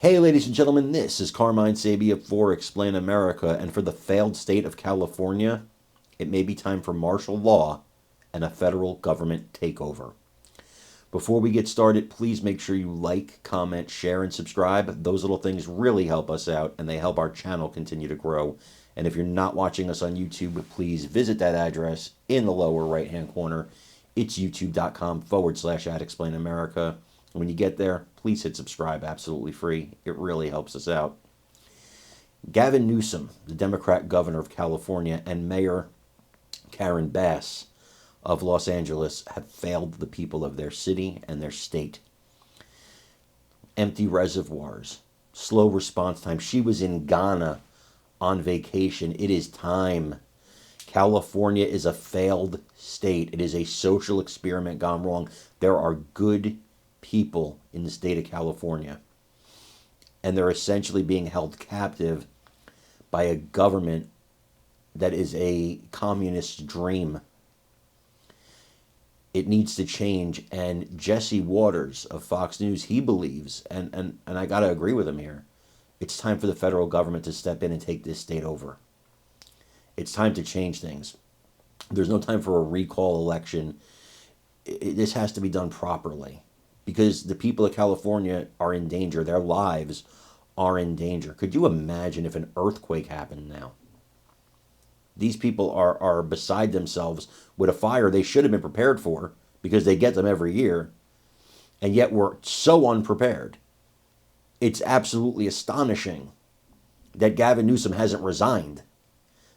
Hey, ladies and gentlemen, this is Carmine Sabia for Explain America, and for the failed state of California, it may be time for martial law and a federal government takeover. Before we get started, please make sure you like, comment, share, and subscribe. Those little things really help us out, and they help our channel continue to grow. And if you're not watching us on YouTube, please visit that address in the lower right-hand corner. It's youtube.com/@explainamerica. When you get there, please hit subscribe, absolutely free. It really helps us out. Gavin Newsom, the Democrat governor of California, and Mayor Karen Bass of Los Angeles have failed the people of their city and their state. Empty reservoirs, slow response time. She was in Ghana on vacation. It is time. California is a failed state. It is a social experiment gone wrong. There are good people in the state of California, and they're essentially being held captive by a government that is a communist dream. It needs to change, and Jesse Waters of Fox News, he believes, and I got to agree with him here, it's time for the federal government to step in and take this state over. It's time to change things. There's no time for a recall election. This has to be done properly, because the people of California are in danger. Their lives are in danger. Could you imagine if an earthquake happened now? These people are beside themselves with a fire they should have been prepared for, because they get them every year, and yet we're so unprepared. It's absolutely astonishing that Gavin Newsom hasn't resigned,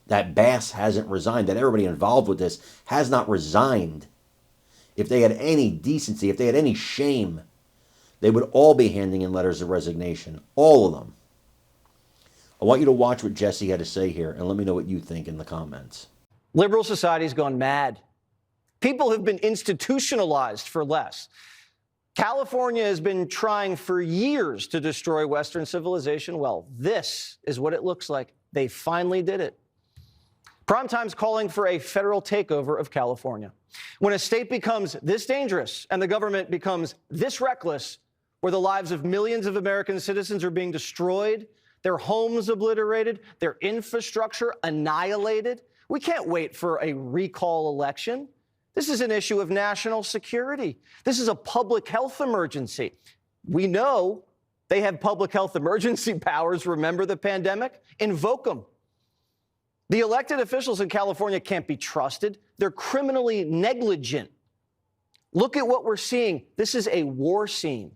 that Bass hasn't resigned, that everybody involved with this has not resigned. If they had any decency, if they had any shame, they would all be handing in letters of resignation. All of them. I want you to watch what Jesse had to say here, and let me know what you think in the comments. Liberal society's gone mad. People have been institutionalized for less. California has been trying for years to destroy Western civilization. Well, this is what it looks like. They finally did it. Primetime's calling for a federal takeover of California. When a state becomes this dangerous and the government becomes this reckless, where the lives of millions of American citizens are being destroyed, their homes obliterated, their infrastructure annihilated, we can't wait for a recall election. This is an issue of national security. This is a public health emergency. We know they have public health emergency powers. Remember the pandemic? Invoke them. The elected officials in California can't be trusted. They're criminally negligent. Look at what we're seeing. This is a war scene.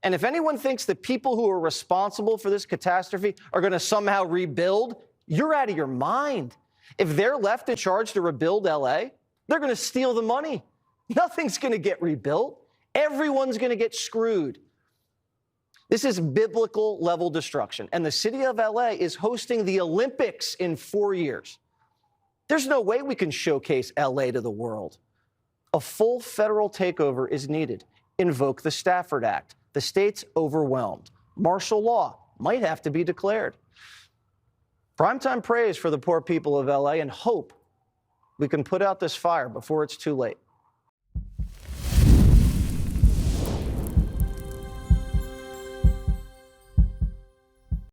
And if anyone thinks the people who are responsible for this catastrophe are going to somehow rebuild, you're out of your mind. If they're left in charge to rebuild LA, they're going to steal the money. Nothing's going to get rebuilt. Everyone's going to get screwed. This is biblical level destruction. And the city of LA is hosting the Olympics in 4 years. There's no way we can showcase LA to the world. A full federal takeover is needed. Invoke the Stafford Act. The state's overwhelmed. Martial law might have to be declared. Primetime prays for the poor people of LA and hope we can put out this fire before it's too late.